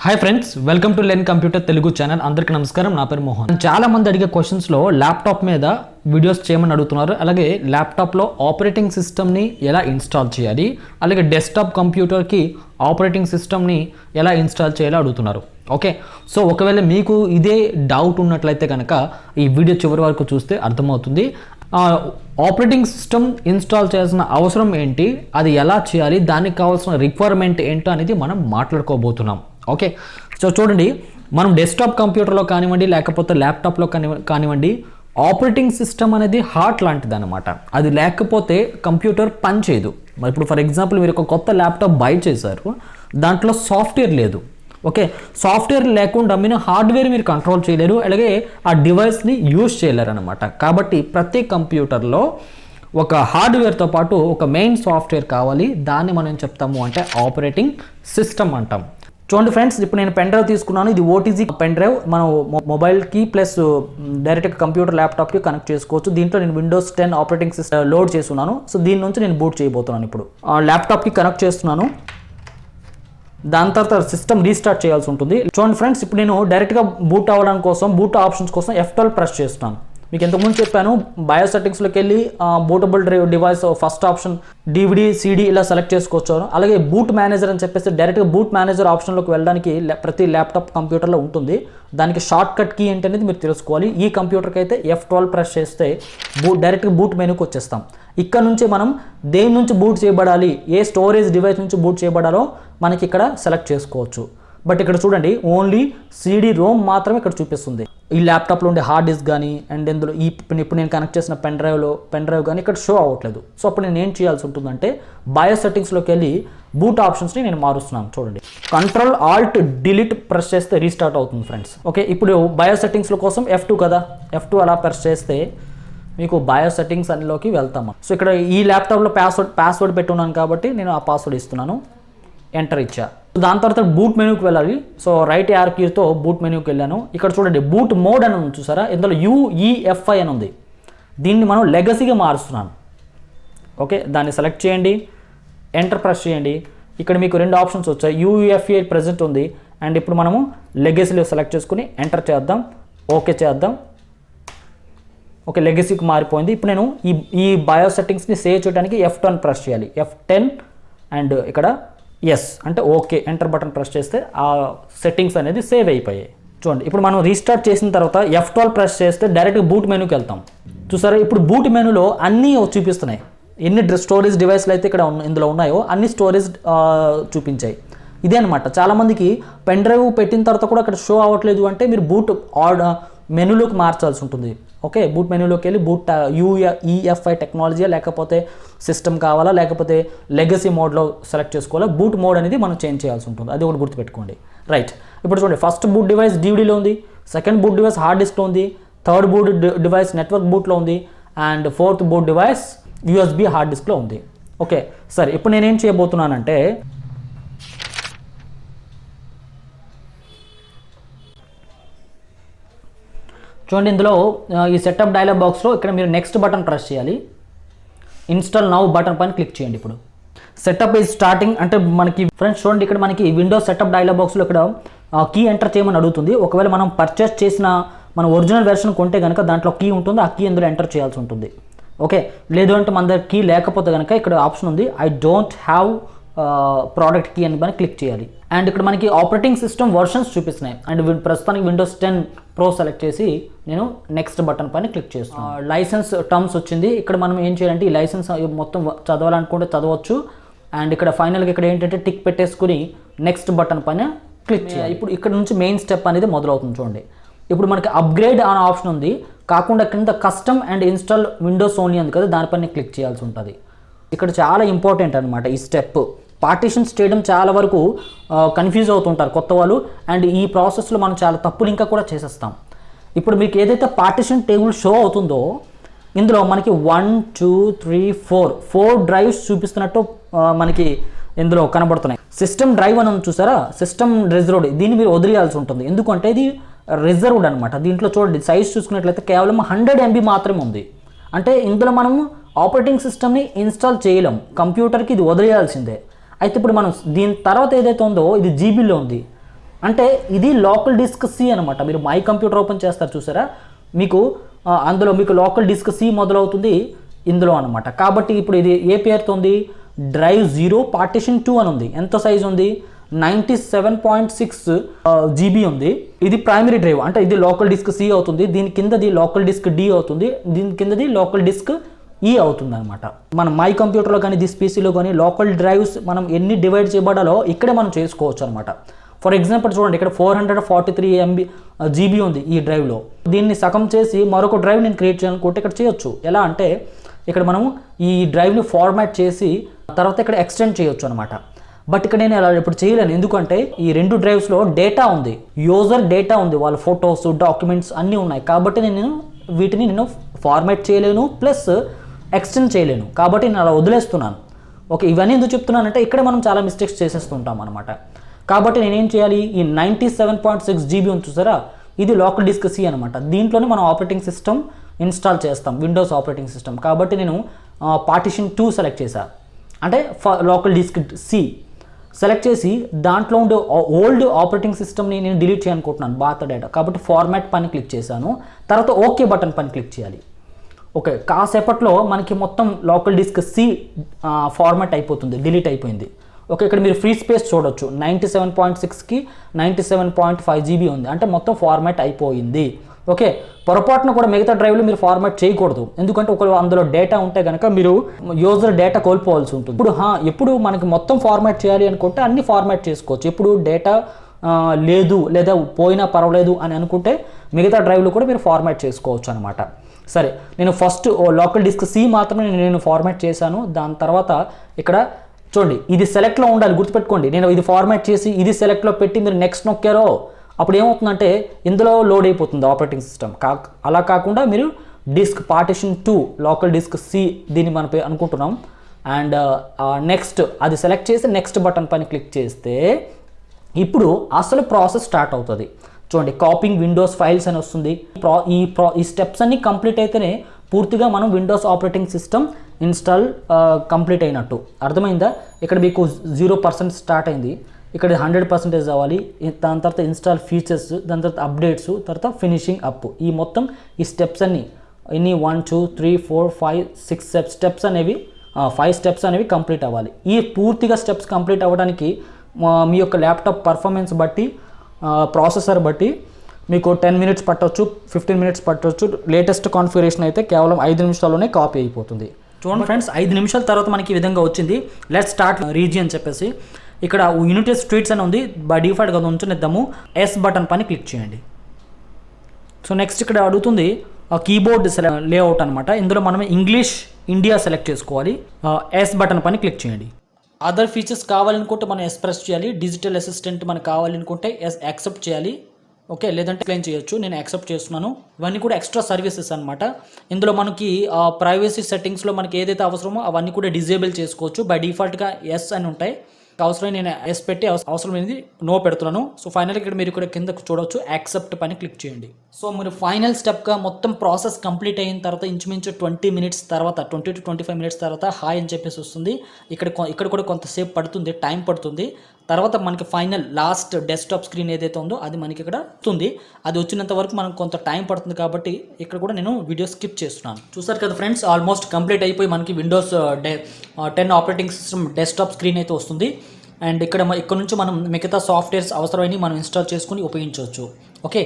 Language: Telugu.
Hi friends, welcome to 𝗙𝗏𝗃 Telugu channel. అందరికీ నమస్కారం. నా పేరు మోహన్. చాలా మంది అడిగే క్వశ్చన్స్లో ల్యాప్టాప్ మీద వీడియోస్ చేయమని అడుగుతున్నారు. అలాగే ల్యాప్టాప్లో ఆపరేటింగ్ సిస్టమ్ని ఎలా ఇన్స్టాల్ చేయాలి, అలాగే డెస్క్టాప్ కంప్యూటర్కి ఆపరేటింగ్ సిస్టమ్ని ఎలా ఇన్స్టాల్ చేయాలో అడుగుతున్నారు. ఓకే, సో ఒకవేళ మీకు ఇదే డౌట్ ఉన్నట్లయితే కనుక ఈ వీడియో చివరి వరకు చూస్తే అర్థమవుతుంది. ఆపరేటింగ్ సిస్టమ్ ఇన్స్టాల్ చేయాల్సిన అవసరం ఏంటి, అది ఎలా చేయాలి, దానికి కావాల్సిన రిక్వైర్మెంట్ ఏంటో అనేది మనం మాట్లాడుకోబోతున్నాం. ఓకే, సో చూడండి, మనం డెస్క్టాప్ కంప్యూటర్లో కానివ్వండి లేకపోతే ల్యాప్టాప్లో కానివ్వండి ఆపరేటింగ్ సిస్టమ్ అనేది హార్ట్ లాంటిది అనమాట. అది లేకపోతే కంప్యూటర్ పని చేయదు. మరి ఇప్పుడు ఫర్ ఎగ్జాంపుల్ మీరు ఒక కొత్త ల్యాప్టాప్ బై చేశారు, దాంట్లో సాఫ్ట్వేర్ లేదు. ఓకే, సాఫ్ట్వేర్ లేకుండా మీరు హార్డ్వేర్ మీరు కంట్రోల్ చేయలేరు, అలాగే ఆ డివైస్ని యూజ్ చేయలేరు అనమాట. కాబట్టి ప్రతి కంప్యూటర్లో ఒక హార్డ్వేర్తో పాటు ఒక మెయిన్ సాఫ్ట్వేర్ కావాలి. దాన్ని మనం ఏం చెప్తాము అంటే ఆపరేటింగ్ సిస్టమ్ అంటాం. చూడండి ఫ్రెండ్స్, ఇప్పుడు నేను పెన్ డ్రైవ్ తీసుకున్నాను. ఇది ఓటీజీ పెన్ డ్రైవ్. మనం మొబైల్కి ప్లస్ డైరెక్ట్గా కంప్యూటర్ ల్యాప్టాప్కి కనెక్ట్ చేసుకోవచ్చు. దీంట్లో నేను విండోస్ 10 ఆపరేటింగ్ సిస్టమ్ లోడ్ చేస్తున్నాను. సో దీని నుంచి నేను బూట్ చేయబోతున్నాను. ఇప్పుడు ల్యాప్టాప్కి కనెక్ట్ చేస్తున్నాను. దాని తర్వాత సిస్టమ్ రీస్టార్ట్ చేయాల్సి ఉంటుంది. చూడండి ఫ్రెండ్స్, ఇప్పుడు నేను డైరెక్ట్గా బూట్ అవ్వడం కోసం బూట్ ఆప్షన్స్ కోసం F12 ప్రెస్ చేస్తున్నాను. మీకు ఇంతకుముందు చెప్పాను, బయో సెట్టింగ్స్లోకి వెళ్ళి bootable device first option DVD CD ఇలా సెలెక్ట్ చేసుకోవచ్చు. అలాగే బూట్ మేనేజర్ అని చెప్పేసి డైరెక్ట్గా బూట్ మేనేజర్ ఆప్షన్లోకి వెళ్ళడానికి ప్రతి ల్యాప్టాప్ కంప్యూటర్లో ఉంటుంది. దానికి షార్ట్ కట్ కీ ఏంటనేది మీరు తెలుసుకోవాలి. ఈ కంప్యూటర్కి అయితే F12 ప్రెస్ చేస్తే డైరెక్ట్గా బూట్ మెనూకి వచ్చేస్తాం. ఇక్కడ నుంచి మనం దేని నుంచి బూట్ చేయబడాలి, ఏ స్టోరేజ్ డివైస్ నుంచి బూట్ చేయబడాలో మనకి ఇక్కడ సెలెక్ట్ చేసుకోవచ్చు. బట్ ఇక్కడ చూడండి, ఓన్లీ CD ROM మాత్రమే ఇక్కడ చూపిస్తుంది. ఈ ల్యాప్టాప్లో ఉండే హార్డ్ డిస్క్ కానీ అండ్ ఇందులో ఇప్పుడు నేను కనెక్ట్ చేసిన పెన్ డ్రైవ్ కానీ ఇక్కడ షో అవ్వట్లేదు. సో అప్పుడు నేను ఏం చేయాల్సి ఉంటుందంటే బయో సెట్టింగ్స్లోకి వెళ్ళి బూట్ ఆప్షన్స్ని నేను మారుస్తున్నాను. చూడండి, Ctrl+Alt+Delete ప్రెస్ చేస్తే రీస్టార్ట్ అవుతుంది ఫ్రెండ్స్. ఓకే, ఇప్పుడు బయో సెట్టింగ్స్ల కోసం F2 కదా, F2 అలా ప్రెస్ చేస్తే మీకు బయో సెట్టింగ్స్ అన్నిలోకి వెళ్తాము. సో ఇక్కడ ఈ ల్యాప్టాప్లో పాస్వర్డ్ పెట్టున్నాను కాబట్టి నేను ఆ పాస్వర్డ్ ఇస్తున్నాను, ఎంటర్ ఇచ్చా. దాని తర్వాత బూట్ మెనూకి వెళ్ళాలి. సో రైట్ యారో కీతో బూట్ మెనూకి వెళ్ళాను. ఇక్కడ చూడండి, బూట్ మోడ్ అని ఉంది చూసారా, ఇందులో UEFI అని ఉంది. దీన్ని మనం లెగసీగా మారుస్తున్నాను. ఓకే, దాన్ని సెలెక్ట్ చేయండి, ఎంటర్ ప్రెస్ చేయండి. ఇక్కడ మీకు రెండు ఆప్షన్స్ వచ్చాయి. UEFI ప్రెజెంట్ ఉంది అండ్ ఇప్పుడు మనము లెగసీలో సెలెక్ట్ చేసుకుని ఎంటర్ చేద్దాం, ఓకే చేద్దాం. ఓకే, లెగసీకి మారిపోయింది. ఇప్పుడు నేను ఈ బయో సెట్టింగ్స్ని సేవ్ చేయడానికి F10 ప్రెస్ చేయాలి. F10 అండ్ ఇక్కడ ఎస్ అంటే ఓకే, ఎంటర్ బటన్ ప్రెస్ చేస్తే ఆ సెట్టింగ్స్ అనేది సేవ్ అయిపోయాయి. చూడండి, ఇప్పుడు మనం రీస్టార్ట్ చేసిన తర్వాత F12 ప్రెస్ చేస్తే డైరెక్ట్గా బూట్ మెనూకి వెళ్తాం. చూసారా, ఇప్పుడు బూట్ మెనూలో అన్నీ చూపిస్తున్నాయి. ఎన్ని స్టోరేజ్ డివైస్లు అయితే ఇక్కడ ఇందులో ఉన్నాయో అన్ని స్టోరేజ్ చూపించాయి. ఇదే అనమాట. చాలామందికి పెన్ డ్రైవ్ పెట్టిన తర్వాత కూడా అక్కడ షో అవ్వట్లేదు అంటే మీరు బూట్ మెనూలోకి మార్చాల్సి ఉంటుంది. ఓకే, బూట్ మెనూలోకి వెళ్ళి బూట్ UEFI టెక్నాలజీ లేకపోతే సిస్టమ్ కావాలా లేకపోతే లెగసీ మోడ్లో సెలెక్ట్ చేసుకోవాలా. బూట్ మోడ్ అనేది మనం చేంజ్ చేయాల్సి ఉంటుంది. అది ఒకటి గుర్తుపెట్టుకోండి. రైట్, ఇప్పుడు చూడండి, ఫస్ట్ బూట్ డివైస్ DVDలో ఉంది, సెకండ్ బూట్ డివైస్ హార్డ్ డిస్క్లో ఉంది, థర్డ్ బూట్ డివైస్ నెట్వర్క్ బూట్లో ఉంది and fourth boot device USB hard డిస్క్లో ఉంది. ఓకే, సరే, ఇప్పుడు నేనేం చేయబోతున్నానంటే చూడండి, ఇందులో ఈ సెటప్ డైలాగ్ బాక్స్లో ఇక్కడ మీరు నెక్స్ట్ బటన్ ప్రెస్ చేయాలి. ఇన్స్టాల్ నౌ బటన్ పైన క్లిక్ చేయండి. ఇప్పుడు సెటప్ ఈజ్ స్టార్టింగ్ అంటే మనకి ఫ్రెండ్స్ చూడండి, ఇక్కడ మనకి విండోస్ సెటప్ డైలాగ్ బాక్స్లో ఇక్కడ కీ ఎంటర్ చేయమని అడుగుతుంది. ఒకవేళ మనం పర్చేస్ చేసిన మన ఒరిజినల్ వెర్షన్ కొంటే కనుక దాంట్లో కీ ఉంటుంది, ఆ కీ ఇందులో ఎంటర్ చేయాల్సి ఉంటుంది. ఓకే, లేదు అంటే మన దగ్గర కీ లేకపోతే కనుక ఇక్కడ ఆప్షన్ ఉంది, I don't have product key అని పైన క్లిక్ చేయాలి. అండ్ ఇక్కడ మనకి ఆపరేటింగ్ సిస్టమ్ వర్షన్స్ చూపిస్తున్నాయి అండ్ ప్రస్తుతానికి విండోస్ 10 Pro సెలెక్ట్ చేసి నేను నెక్స్ట్ బటన్ పైన క్లిక్ చేస్తున్నాను. లైసెన్స్ టర్మ్స్ వచ్చింది. ఇక్కడ మనం ఏం చేయాలంటే ఈ లైసెన్స్ మొత్తం చదవాలనుకుంటే చదవచ్చు. అండ్ ఇక్కడ ఫైనల్గా ఇక్కడ ఏంటంటే టిక్ పెట్టేసుకుని నెక్స్ట్ బటన్ పైన క్లిక్ చేయాలి. ఇప్పుడు ఇక్కడ నుంచి మెయిన్ స్టెప్ అనేది మొదలవుతుంది. చూడండి, ఇప్పుడు మనకి అప్గ్రేడ్ అనే ఆప్షన్ ఉంది, కాకుండా కింద custom and install Windows only ఉంది కదా, దానిపైన క్లిక్ చేయాల్సి ఉంటుంది. ఇక్కడ చాలా ఇంపార్టెంట్ అనమాట ఈ స్టెప్. పార్టీషన్స్ చేయడం చాలా వరకు కన్ఫ్యూజ్ అవుతుంటారు కొత్త వాళ్ళు అండ్ ఈ ప్రాసెస్లో మనం చాలా తప్పులు ఇంకా కూడా చేసేస్తాం. ఇప్పుడు మీకు ఏదైతే పార్టీషన్ టేబుల్ షో అవుతుందో ఇందులో మనకి 1 2 3 4 డ్రైవ్స్ చూపిస్తున్నట్టు మనకి ఇందులో కనబడుతున్నాయి. సిస్టమ్ డ్రైవ్ అని చూసారా, సిస్టమ్ రిజర్వ్డ్, దీన్ని మీరు వదిలేయాల్సి ఉంటుంది. ఎందుకంటే ఇది రిజర్వ్డ్ అనమాట. దీంట్లో చూడండి, సైజ్ చూసుకున్నట్లయితే కేవలం 100 MB మాత్రమే ఉంది. అంటే ఇందులో మనం ఆపరేటింగ్ సిస్టమ్ని ఇన్స్టాల్ చేయలేం, కంప్యూటర్కి ఇది వదిలేయాల్సిందే. అయితే ఇప్పుడు మనం దీని తర్వాత ఏదైతే ఉందో ఇది జీబీలో ఉంది. అంటే ఇది లోకల్ డిస్క్ సి అనమాట. మీరు మై కంప్యూటర్ ఓపెన్ చేస్తారు చూసారా, మీకు అందులో మీకు లోకల్ డిస్క్ సి మొదలవుతుంది ఇందులో అనమాట. కాబట్టి ఇప్పుడు ఇది ఏ పేరుతో ఉంది, డ్రైవ్ 0 పార్టిషన్ 2 అని ఉంది. ఎంత సైజ్ ఉంది, 97.6 GB ఉంది. ఇది ప్రైమరీ డ్రైవ్, అంటే ఇది లోకల్ డిస్క్ సి అవుతుంది. దీని కిందది లోకల్ డిస్క్ డి అవుతుంది, దీని కిందది లోకల్ డిస్క్ ఈ అవుతుంది అనమాట. మన మై కంప్యూటర్లో కానీ దిస్ పీసీలో కానీ లోకల్ డ్రైవ్స్ మనం ఎన్ని డివైడ్ చేయబడాలో ఇక్కడే మనం చేసుకోవచ్చు అనమాట. ఫర్ ఎగ్జాంపుల్ చూడండి, ఇక్కడ 443 GB ఉంది ఈ డ్రైవ్లో. దీన్ని సగం చేసి మరొక డ్రైవ్ నేను క్రియేట్ చేయాలనుకుంటే ఇక్కడ చేయొచ్చు. ఎలా అంటే ఇక్కడ మనం ఈ డ్రైవ్ని ఫార్మాట్ చేసి తర్వాత ఇక్కడ ఎక్స్టెండ్ చేయొచ్చు అనమాట. బట్ ఇక్కడ నేను అలా ఇప్పుడు చేయలేను, ఎందుకంటే ఈ 2 డ్రైవ్స్లో డేటా ఉంది, యూజర్ డేటా ఉంది, వాళ్ళ ఫొటోస్ డాక్యుమెంట్స్ అన్నీ ఉన్నాయి. కాబట్టి వీటిని నేను ఫార్మాట్ చేయలేను, ప్లస్ ఎక్స్టెండ్ చేయలేను. కాబట్టి నేను అలా వదిలేస్తున్నాను. ఓకే, ఇవన్నీ ఎందుకు చెప్తున్నానంటే ఇక్కడ మనం చాలా మిస్టేక్స్ చేసేస్తుంటాం అనమాట. కాబట్టి నేనేం చేయాలి, ఈ 97.6 GB ఉంది చూసారా, ఇది లోకల్ డిస్క్ సి అనమాట. దీంట్లోనే మనం ఆపరేటింగ్ సిస్టమ్ ఇన్స్టాల్ చేస్తాం, విండోస్ ఆపరేటింగ్ సిస్టమ్. కాబట్టి నేను పార్టిషన్ 2 సెలెక్ట్ చేశాను, అంటే లోకల్ డిస్క్ సి సెలెక్ట్ చేసి దాంట్లో ఉండే ఓల్డ్ ఆపరేటింగ్ సిస్టమ్ని నేను డిలీట్ చేయాలనుకుంటున్నాను, పాత డేటా. కాబట్టి ఫార్మాట్ పని క్లిక్ చేశాను, తర్వాత ఓకే బటన్ పని క్లిక్ చేయాలి. ఓకే, కాసేపట్లో మనకి మొత్తం లోకల్ డిస్క్ సి ఫార్మాట్ అయిపోతుంది, డిలీట్ అయిపోయింది. ఓకే, ఇక్కడ మీరు ఫ్రీ స్పేస్ చూడొచ్చు, 97.6కి 97.5 GB ఉంది, అంటే మొత్తం ఫార్మాట్ అయిపోయింది. ఓకే, పొరపాటున కూడా మిగతా డ్రైవ్లు మీరు ఫార్మాట్ చేయకూడదు, ఎందుకంటే ఒకవేళ అందులో డేటా ఉంటే కనుక మీరు యూజర్ డేటా కోల్పోవాల్సి ఉంటుంది. ఎప్పుడు మనకి మొత్తం ఫార్మాట్ చేయాలి అనుకుంటే అన్ని ఫార్మాట్ చేసుకోవచ్చు. ఎప్పుడు డేటా లేదు లేదా పోయినా పర్వాలేదు అని అనుకుంటే మిగతా డ్రైవ్లు కూడా మీరు ఫార్మాట్ చేసుకోవచ్చు అనమాట. సరే, నేను ఫస్ట్ లోకల్ డిస్క్ సి మాత్రమే నేను ఫార్మాట్ చేశాను. దాని తర్వాత ఇక్కడ చూడండి, ఇది సెలెక్ట్లో ఉండాలి, గుర్తుపెట్టుకోండి. నేను ఇది ఫార్మాట్ చేసి ఇది సెలెక్ట్లో పెట్టి మీరు నెక్స్ట్ నొక్కారో అప్పుడు ఏమవుతుందంటే ఇందులో లోడ్ అయిపోతుంది ఆపరేటింగ్ సిస్టమ్. అలా కాకుండా మీరు disk partition 2 local disk C దీన్ని మనం అనుకుంటున్నాం. అండ్ నెక్స్ట్ అది సెలెక్ట్ చేసి నెక్స్ట్ బటన్ పైన క్లిక్ చేస్తే ఇప్పుడు అసలు ప్రాసెస్ స్టార్ట్ అవుతుంది. చూడండి, కాపింగ్ విండోస్ ఫైల్స్ అని వస్తుంది. ఈ స్టెప్స్ అన్ని కంప్లీట్ అయితేనే పూర్తిగా మనం Windows operating system install complete అయినట్టు. అర్థమైందా? ఇక్కడ మీకు 0% స్టార్ట్ అయింది, ఇక్కడ 100% అవ్వాలి. దాని తర్వాత ఇన్స్టాల్ ఫీచర్స్, దాని తర్వాత అప్డేట్స్, తర్వాత ఫినిషింగ్ అప్. ఈ మొత్తం ఈ స్టెప్స్ అన్ని 1 2 3 4 5 6 స్టెప్స్ అనేవి 5 స్టెప్స్ అనేవి కంప్లీట్ అవ్వాలి. ఈ పూర్తిగా స్టెప్స్ కంప్లీట్ అవ్వడానికి మీ యొక్క ల్యాప్టాప్ పర్ఫార్మెన్స్ బట్టి, ప్రాసెసర్ బట్టి మీకు 10 minutes పట్టవచ్చు, 15 minutes పట్టవచ్చు. లేటెస్ట్ కాన్ఫిగరేషన్ అయితే కేవలం 5 నిమిషాల్లోనే కాపీ అయిపోతుంది. చూడండి ఫ్రెండ్స్, 5 నిమిషాల తర్వాత మనకి ఈ విధంగా వచ్చింది. లెట్స్ స్టార్ట్ రీజియన్ చెప్పేసి ఇక్కడ యునైటెడ్ స్టేట్స్ అని ఉంది, బై డిఫాల్ట్గా ఉంచునిద్దాము. ఎస్ బటన్ పని క్లిక్ చేయండి. సో నెక్స్ట్ ఇక్కడ అడుగుతుంది కీబోర్డ్ లేఅవుట్ అనమాట. ఇందులో మనం ఇంగ్లీష్ ఇండియా సెలెక్ట్ చేసుకోవాలి. ఎస్ బటన్ పని క్లిక్ చేయండి. అదర్ ఫీచర్స్ కావాలనుకుంటే మనం ఎస్ ప్రెస్ చేయాలి. డిజిటల్ అసిస్టెంట్ మనకు కావాలనుకుంటే ఎస్ యాక్సెప్ట్ చేయాలి. ఓకే, లేదంటే క్లెయిమ్ చేయొచ్చు. నేను యాక్సెప్ట్ చేస్తున్నాను. ఇవన్నీ కూడా ఎక్స్ట్రా సర్వీసెస్ అనమాట. ఇందులో మనకి ప్రైవసీ సెట్టింగ్స్లో మనకి ఏదైతే అవసరమో అవన్నీ కూడా డిజేబుల్ చేసుకోవచ్చు. బై డిఫాల్ట్గా ఎస్ అని ఉంటాయి. అవసరం నేను ఎస్ పెట్టి అవసరమైనది నో పెడుతున్నాను. సో ఫైనల్ ఇక్కడ మీరు ఇక్కడ కింద చూడవచ్చు, యాక్సెప్ట్ పని క్లిక్ చేయండి. సో మీరు ఫైనల్ స్టెప్గా మొత్తం ప్రాసెస్ కంప్లీట్ అయిన తర్వాత ఇంచుమించు 20 minutes తర్వాత 20 to 25 minutes తర్వాత హాయ్ అని చెప్పేసి వస్తుంది. ఇక్కడ కూడా కొంతసేపు పడుతుంది, టైం పడుతుంది. తర్వాత మనకి ఫైనల్ లాస్ట్ డెస్క్టాప్ స్క్రీన్ ఏదైతే ఉందో అది మనకి ఇక్కడ వస్తుంది. అది వచ్చినంత వరకు మనకు కొంత టైం పడుతుంది, కాబట్టి ఇక్కడ కూడా నేను వీడియో స్కిప్ చేస్తున్నాను. చూసారు కదా ఫ్రెండ్స్, ఆల్మోస్ట్ కంప్లీట్ అయిపోయి మనకి Windows 10 operating system desktop screen అయితే వస్తుంది. అండ్ ఇక్కడ నుంచి మనం మిగతా సాఫ్ట్వేర్స్ అవసరమైనవి మనం ఇన్స్టాల్ చేసుకుని ఉపయోగించవచ్చు. ఓకే.